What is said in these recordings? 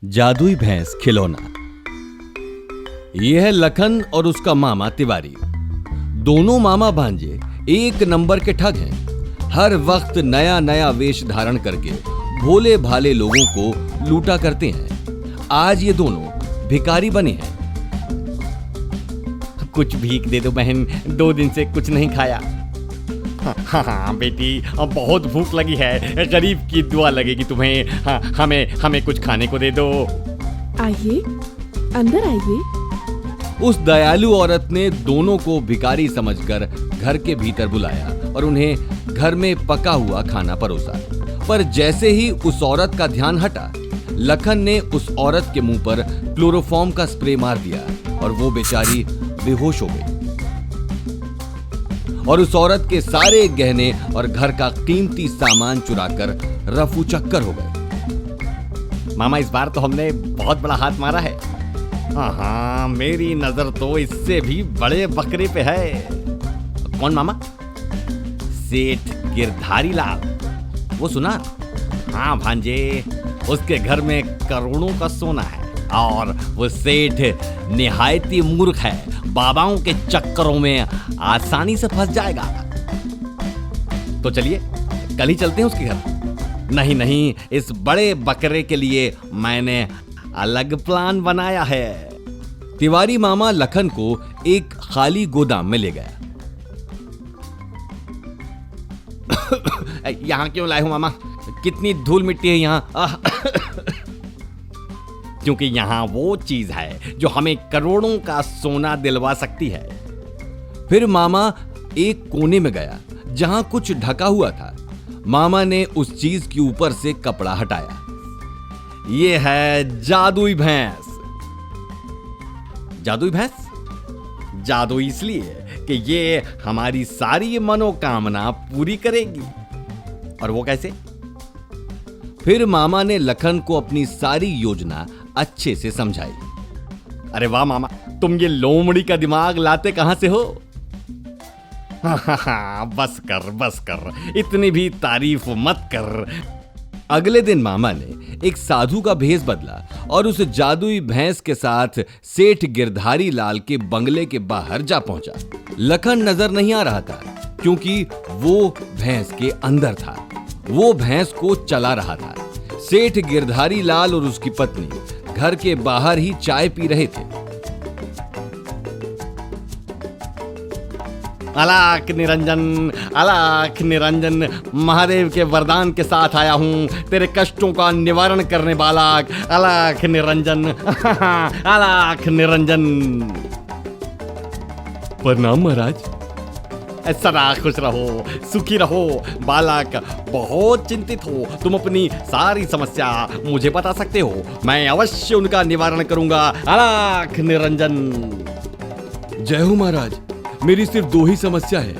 जादुई भैंस खिलौना। यह है लखन और उसका मामा तिवारी। दोनों मामा भांजे एक नंबर के ठग हैं। हर वक्त नया नया वेश धारण करके भोले भाले लोगों को लूटा करते हैं। आज ये दोनों भिखारी बने हैं। कुछ भीख दे दो बहन, 2 दिन से कुछ नहीं खाया। हाँ बेटी, बहुत भूख लगी है, गरीब की दुआ लगेगी तुम्हें। हाँ, हमें कुछ खाने को दे दो। आइए, अंदर आइए। उस दयालु औरत ने दोनों को भिखारी समझकर घर के भीतर बुलाया और उन्हें घर में पका हुआ खाना परोसा। पर जैसे ही उस औरत का ध्यान हटा, लखन ने उस औरत के मुंह पर क्लोरोफॉर्म का स्प्रे मार दिया और वो बेचारी बेहोश हो गई। और उस औरत के सारे गहने और घर का कीमती सामान चुराकर रफू चक्कर हो गए। मामा, इस बार तो हमने बहुत बड़ा हाथ मारा है। हाँ, मेरी नजर तो इससे भी बड़े बकरे पे है। कौन मामा? सेठ गिरधारी लाल, वो सुना? हाँ भांजे, उसके घर में करोड़ों का सोना है और वो सेठ निहायती मूर्ख है। बाबाओं के चक्करों में आसानी से फंस जाएगा। तो चलिए कल ही चलते हैं उसके घर। नहीं, इस बड़े बकरे के लिए मैंने अलग प्लान बनाया है। तिवारी मामा लखन को एक खाली गोदाम में ले गया। यहाँ क्यों लाए हो मामा? कितनी धूल मिट्टी है यहाँ। क्योंकि यहाँ वो चीज है जो हमें करोड़ों का सोना दिलवा सकती है। फिर मामा एक कोने में गया जहां कुछ ढका हुआ था। मामा ने उस चीज के ऊपर से कपड़ा हटाया। ये है जादुई भैंस। जादुई भैंस? जादू इसलिए कि ये हमारी सारी मनोकामना पूरी करेगी। और वो कैसे? फिर मामा ने लखन को अपनी सारी योजना अच्छे से समझाई। अरे वाह मामा, तुम ये लोमड़ी का दिमाग लाते कहां से हो? बस कर, इतनी भी तारीफ मत कर। अगले दिन मामा ने एक साधु का भेष बदला और उस जादुई भैंस के साथ सेठ गिरधारी लाल के बंगले के बाहर जा पहुंचा। लखन नजर नहीं आ रहा था क्योंकि वो भैंस के अंदर था। वो भैंस को चला रहा था। सेठ गिरधारी लाल और उसकी पत्नी घर के बाहर ही चाय पी रहे थे। अलाख निरंजन, महादेव के वरदान के साथ आया हूं तेरे कष्टों का निवारण करने वाला। अलाख निरंजन। अलाख निरंजन। प्रणाम महाराज। सदा खुश रहो, सुखी रहो। बालक, बहुत चिंतित हो तुम। अपनी सारी समस्या मुझे बता सकते हो, मैं अवश्य उनका निवारण करूंगा। अलाख निरंजन। जय हो महाराज। मेरी सिर्फ 2 ही समस्या है।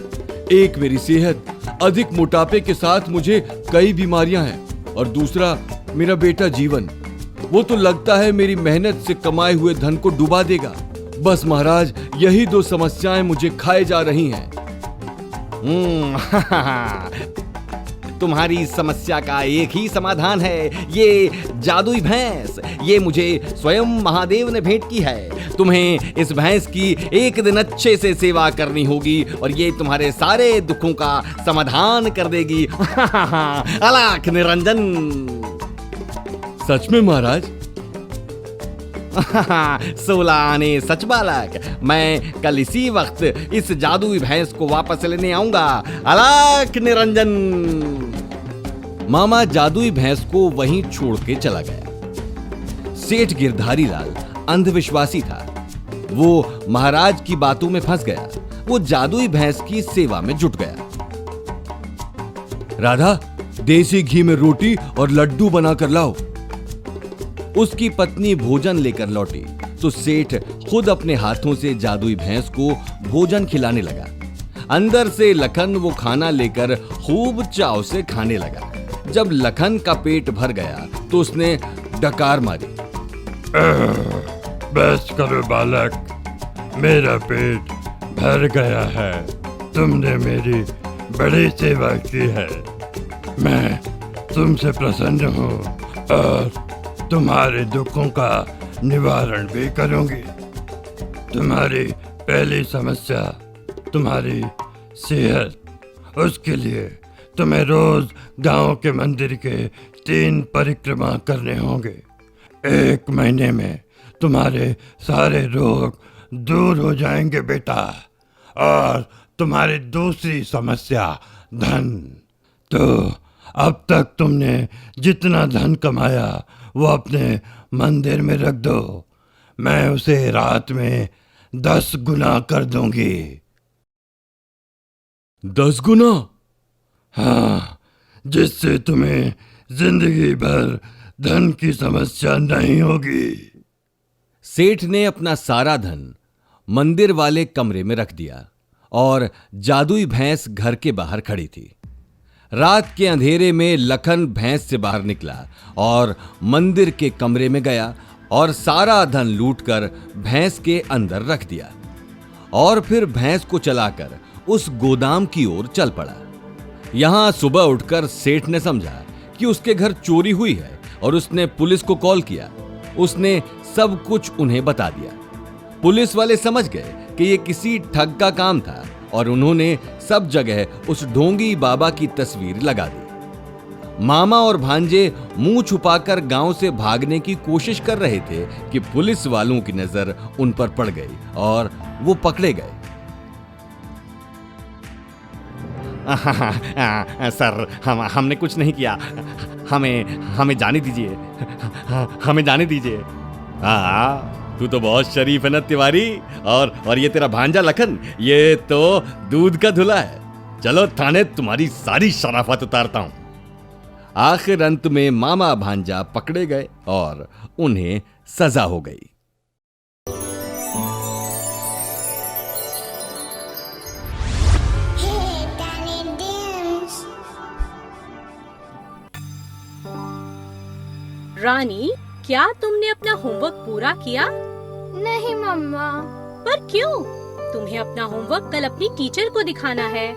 एक मेरी सेहत, अधिक मोटापे के साथ मुझे कई बीमारियां हैं, और दूसरा मेरा बेटा जीवन। वो तो लगता है मेरी मेहनत से कमाए हुए धन को डुबा देगा। बस महाराज, यही 2 समस्याएं मुझे खाए जा रही हैं। तुम्हारी समस्या का एक ही समाधान है, ये जादुई भैंस। ये मुझे स्वयं महादेव ने भेंट की है। तुम्हें इस भैंस की एक दिन अच्छे से सेवा करनी होगी और ये तुम्हारे सारे दुखों का समाधान कर देगी। अलाख निरंजन। सच में महाराज? 16 आने सच बालक। मैं कल इसी वक्त इस जादुई भैंस को वापस लेने आऊंगा। अलाख निरंजन। मामा जादुई भैंस को वहीं छोड़ के चला गया। सेठ गिरधारी लाल अंधविश्वासी था। वो महाराज की बातों में फंस गया। वो जादुई भैंस की सेवा में जुट गया। राधा, देसी घी में रोटी और लड्डू बनाकर लाओ। उसकी पत्नी भोजन लेकर लौटी तो सेठ खुद अपने हाथों से जादुई भैंस को भोजन खिलाने लगा। अंदर से लखन वो खाना लेकर खूब चाव से खाने लगा। जब लखन का पेट भर गया तो उसने डकार मारी। बस करो बालक, मेरा पेट भर गया है। तुमने मेरी बड़ी सेवा की है। मैं तुमसे प्रसन्न हूँ और तुम्हारे दुखों का निवारण भी करूंगी। तुम्हारी पहली समस्या तुम्हारी सेहत। उसके लिए तुम्हें रोज गांव के मंदिर के 3 परिक्रमा करने होंगे। 1 महीने में तुम्हारे सारे रोग दूर हो जाएंगे बेटा। और तुम्हारी दूसरी समस्या धन। तो अब तक तुमने जितना धन कमाया वो अपने मंदिर में रख दो। मैं उसे रात में 10 गुना कर दूंगी। 10 गुना? हाँ, जिससे तुम्हें जिंदगी भर धन की समस्या नहीं होगी। सेठ ने अपना सारा धन मंदिर वाले कमरे में रख दिया और जादुई भैंस घर के बाहर खड़ी थी। रात के अंधेरे में लखन भैंस से बाहर निकला और मंदिर के कमरे में गया और सारा धन लूटकर भैंस के अंदर रख दिया और फिर भैंस को चलाकर उस गोदाम की ओर चल पड़ा। यहां सुबह उठकर सेठ ने समझा कि उसके घर चोरी हुई है और उसने पुलिस को कॉल किया। उसने सब कुछ उन्हें बता दिया। पुलिस वाले समझ गए कि ये किसी ठग का काम था और उन्होंने सब जगह उस ढोंगी बाबा की तस्वीर लगा दी। मामा और भांजे मुंह छुपाकर गांव से भागने की कोशिश कर रहे थे कि पुलिस वालों की नजर उन पर पड़ गई और वो पकड़े गए। सर, हमने कुछ नहीं किया। हमें जाने दीजिए। हमें जाने दीजिए। हाँ, तू तो बहुत शरीफ है ना तिवारी। और ये तेरा भांजा लखन, ये तो दूध का धुला है। चलो थाने तुम्हारी सारी शराफत उतारता हूं। आखिर अंत में मामा भांजा पकड़े गए और उन्हें सजा हो गई। रानी, क्या तुमने अपना होमवर्क पूरा किया? नहीं मम्मा। पर क्यों? तुम्हें अपना होमवर्क कल अपनी टीचर को दिखाना है।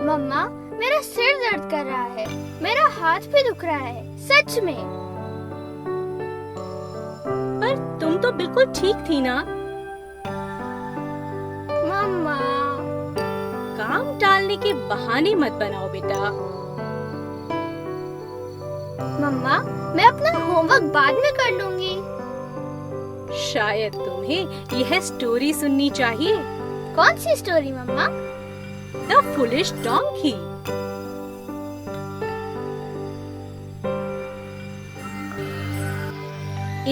मम्मा, मेरा सिर दर्द कर रहा है, मेरा हाथ भी दुख रहा है, सच में। पर तुम तो बिल्कुल ठीक थी ना। मम्मा। काम टालने के बहाने मत बनाओ बेटा। मम्मा, मैं अपना होमवर्क बाद में कर लूंगी। शायद तुम्हें यह स्टोरी सुननी चाहिए। कौन सी story mama? The foolish donkey.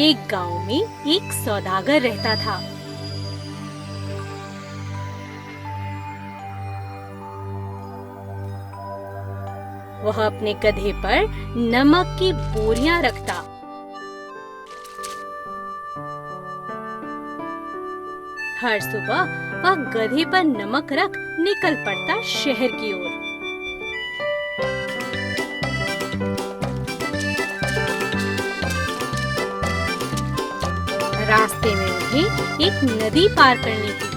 एक गांव में एक सौदागर रहता था। वह अपने गधे पर नमक की बोरियां रखता। हर सुबह वह गधे पर नमक रख निकल पड़ता शहर की ओर। रास्ते में उन्हें एक नदी पार करनी थी।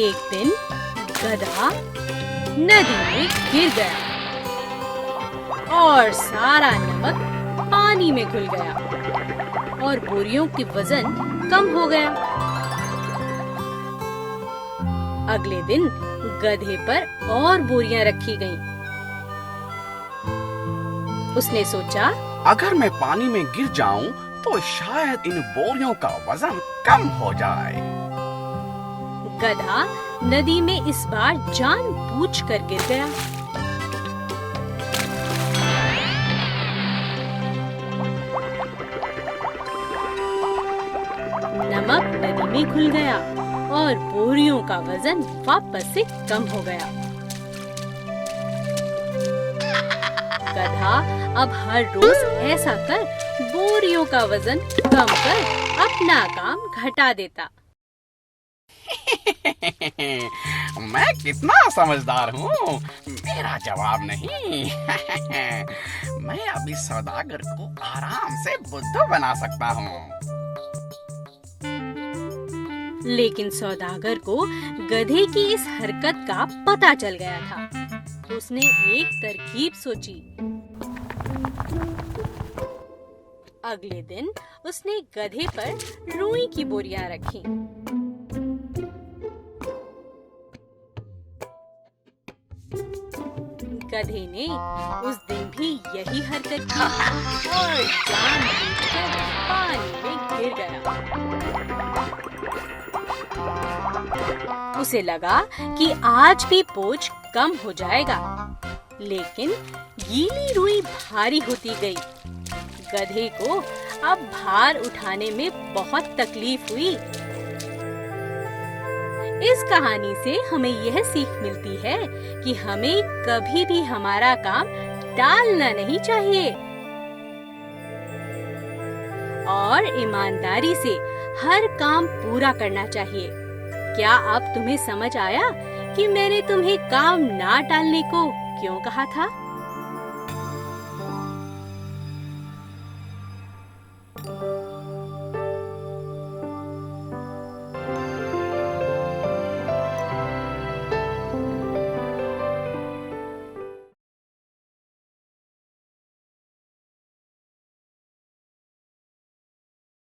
एक दिन गधा नदी में गिर गया और सारा नमक पानी में घुल गया और बोरियों की वजन कम हो गया। अगले दिन गधे पर और बोरियां रखी गईं। उसने सोचा, अगर मैं पानी में गिर जाऊं तो शायद इन बोरियों का वजन कम हो जाए। गधा नदी में इस बार जानबूझकर गिर गया। नमक नदी में घुल गया और बोरियों का वजन वापस से कम हो गया। गधा अब हर रोज ऐसा कर बोरियों का वजन कम कर अपना काम घटा देता। मैं कितना समझदार हूँ, मेरा जवाब नहीं। मैं अभी सौदागर को आराम से बुद्धू बना सकता हूँ। लेकिन सौदागर को गधे की इस हरकत का पता चल गया था। उसने एक तरकीब सोची। अगले दिन उसने गधे पर रुई की बोरियां रखी। गधे ने उस दिन भी यही हरकत की और जानबूझकर पानी में गिर गया। उसे लगा कि आज भी बोझ कम हो जाएगा, लेकिन गीली रुई भारी होती गई। गधे को अब भार उठाने में बहुत तकलीफ हुई। इस कहानी से हमें यह सीख मिलती है कि हमें कभी भी हमारा काम टालना नहीं चाहिए और ईमानदारी से हर काम पूरा करना चाहिए। क्या अब तुम्हें समझ आया कि मैंने तुम्हें काम ना टालने को क्यों कहा था?